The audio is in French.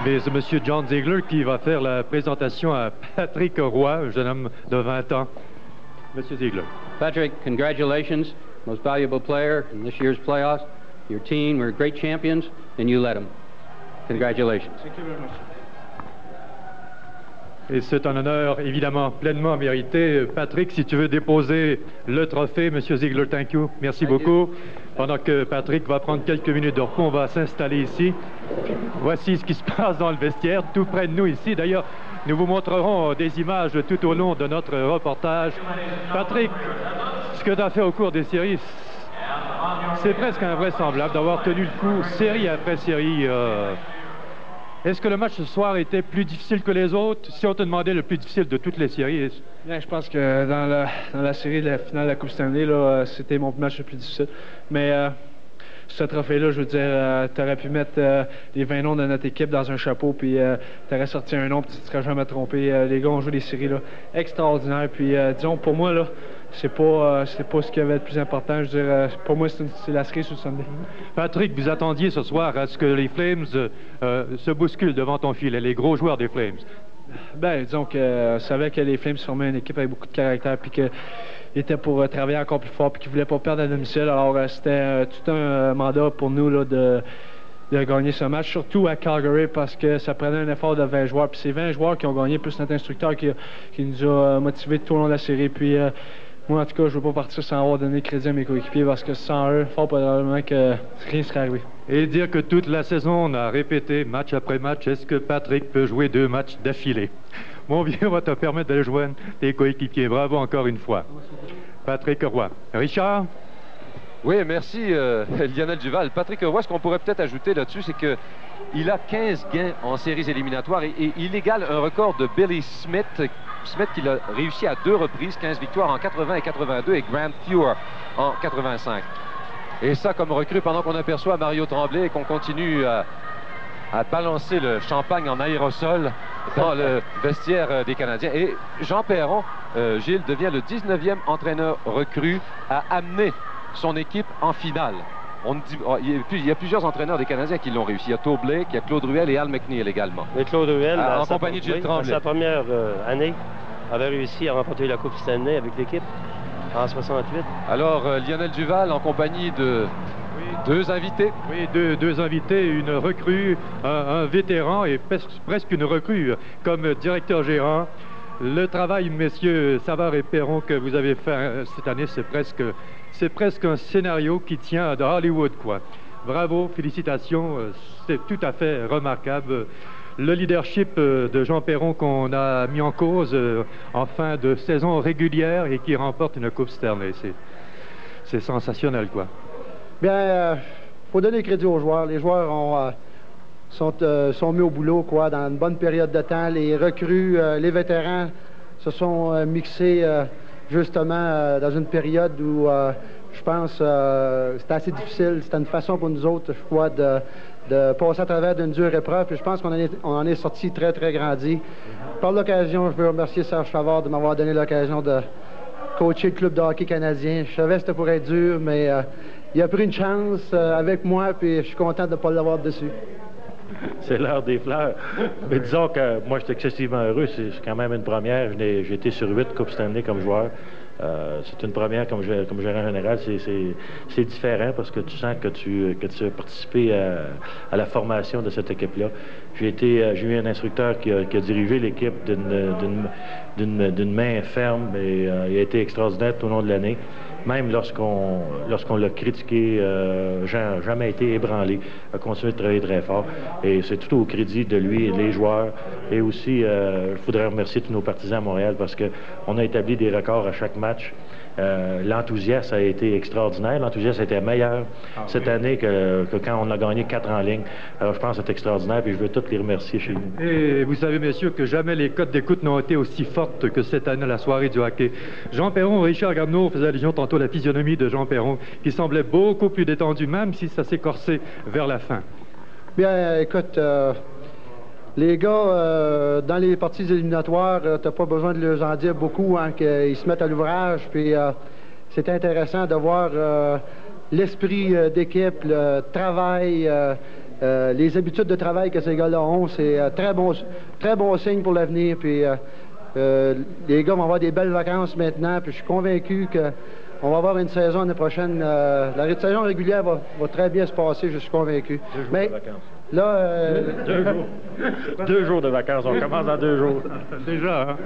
Mais c'est M. John Ziegler qui va faire la présentation à Patrick Roy, un jeune homme de 20 ans. M. Ziegler. Patrick, congratulations. Most valuable player in this year's playoffs. Your team were great champions, and you led them. Congratulations. Thank you very much. Et c'est un honneur évidemment pleinement mérité. Patrick, si tu veux déposer le trophée, M. Ziegler, thank you. Merci beaucoup. Pendant que Patrick va prendre quelques minutes de repos, on va s'installer ici. Voici ce qui se passe dans le vestiaire, tout près de nous ici. D'ailleurs, nous vous montrerons des images tout au long de notre reportage. Patrick, ce que tu as fait au cours des séries, c'est presque invraisemblable d'avoir tenu le coup série après série. Est-ce que le match ce soir était plus difficile que les autres? Si on te demandait le plus difficile de toutes les séries? Bien, je pense que dans la série de la finale de la Coupe Stanley, c'était mon match le plus difficile. Mais ce trophée-là, je veux dire, tu aurais pu mettre les 20 noms de notre équipe dans un chapeau, puis tu aurais sorti un nom, puis tu ne serais jamais trompé. Les gars ont joué des séries là, extraordinaires. Puis disons, pour moi, là, c'est pas ce qui avait le plus important. Je veux dire, pour moi, c'est la série sur le Sunday. Patrick, vous attendiez ce soir à ce que les Flames se bousculent devant ton filet, les gros joueurs des Flames. Bien, disons que je savais que les Flames formaient une équipe avec beaucoup de caractère, puis qu'ils étaient pour travailler encore plus fort, puis qu'ils ne voulaient pas perdre à domicile. Alors, c'était tout un mandat pour nous là, de gagner ce match, surtout à Calgary, parce que ça prenait un effort de 20 joueurs. Puis c'est 20 joueurs qui ont gagné, plus notre instructeur qui nous a motivés tout au long de la série. Puis moi, en tout cas, je ne veux pas partir sans avoir donné crédit à mes coéquipiers, parce que sans eux, fort probablement que rien ne serait arrivé. Et dire que toute la saison, on a répété match après match, est-ce que Patrick peut jouer 2 matchs d'affilée? Mon vieux, on va te permettre d'aller joindre tes coéquipiers. Bravo encore une fois. Patrick Roy. Richard? Oui, merci Lionel Duval. Patrick Roy, ce qu'on pourrait peut-être ajouter là-dessus, c'est qu'il a 15 gains en séries éliminatoires et il égale un record de Billy Smith. Smith qui l'a réussi à 2 reprises, 15 victoires en 80 et 82, et Grant Fuhr en 85. Et ça, comme recrue, pendant qu'on aperçoit Mario Tremblay et qu'on continue à balancer le champagne en aérosol dans le vestiaire des Canadiens. Et Jean Perron, Gilles, devient le 19e entraîneur recru à amener son équipe en finale. Il y a plusieurs entraîneurs des Canadiens qui l'ont réussi. Il y a Todd Blake, il y a Claude Ruel et Al McNeil également. Et Claude Ruel, en compagnie de Gilles Tremblay. Sa première année, avait réussi à remporter la Coupe Stanley avec l'équipe en 68. Alors, Lionel Duval en compagnie de 2 invités. Oui, deux invités, une recrue, un vétéran et presque une recrue comme directeur gérant. Le travail, messieurs Savard et Perron, que vous avez fait cette année, c'est presque un scénario qui tient de Hollywood, quoi. Bravo, félicitations, c'est tout à fait remarquable. Le leadership de Jean Perron qu'on a mis en cause en fin de saison régulière et qui remporte une Coupe Stanley, c'est sensationnel, quoi. Bien, faut donner crédit aux joueurs. Les joueurs sont mis au boulot, quoi, dans une bonne période de temps. Les recrues, les vétérans se sont mixés justement dans une période où je pense c'était assez difficile. C'était une façon pour nous autres, je crois, de passer à travers d'une dure épreuve. Puis je pense qu'on en est sorti très, très grandi. Par l'occasion, je veux remercier Serge Savard de m'avoir donné l'occasion de coacher le club de hockey canadien. Je savais que c'était pour être dur, mais il a pris une chance avec moi, puis je suis content de ne pas l'avoir dessus. C'est l'heure des fleurs. Mais disons que moi, je suis excessivement heureux. C'est quand même une première. J'ai été sur 8 Coupes Stanley comme joueur. C'est une première comme gérant général. C'est différent parce que tu sens que tu as participé à la formation de cette équipe-là. J'ai eu un instructeur qui a dirigé l'équipe d'une main ferme et il a été extraordinaire tout au long de l'année. Même lorsqu'on l'a critiqué, jamais été ébranlé, a continué de travailler très fort. Et c'est tout au crédit de lui et les joueurs. Et aussi, je voudrais remercier tous nos partisans à Montréal parce qu'on a établi des records à chaque match. L'enthousiasme a été extraordinaire. L'enthousiasme était meilleur cette année que quand on a gagné 4 en ligne. Alors, je pense que c'est extraordinaire et je veux tous les remercier chez nous. Et vous savez, messieurs, que jamais les cotes d'écoute n'ont été aussi fortes que cette année, la soirée du hockey. Jean Perron, Richard Garneau faisait allusion tantôt à la physionomie de Jean Perron, qui semblait beaucoup plus détendu, même si ça s'est corsé vers la fin. Bien, écoute, les gars, dans les parties éliminatoires, t'as pas besoin de leur en dire beaucoup, hein, qu'ils se mettent à l'ouvrage, puis c'est intéressant de voir l'esprit d'équipe, le travail, les habitudes de travail que ces gars-là ont, c'est très bon signe pour l'avenir. Puis les gars vont avoir des belles vacances maintenant. Puis je suis convaincu qu'on va avoir une saison l'année prochaine. La saison régulière va très bien se passer, je suis convaincu. 2 jours Mais de vacances. là, 2 jours. 2 jours de vacances. On commence dans 2 jours. Déjà, hein?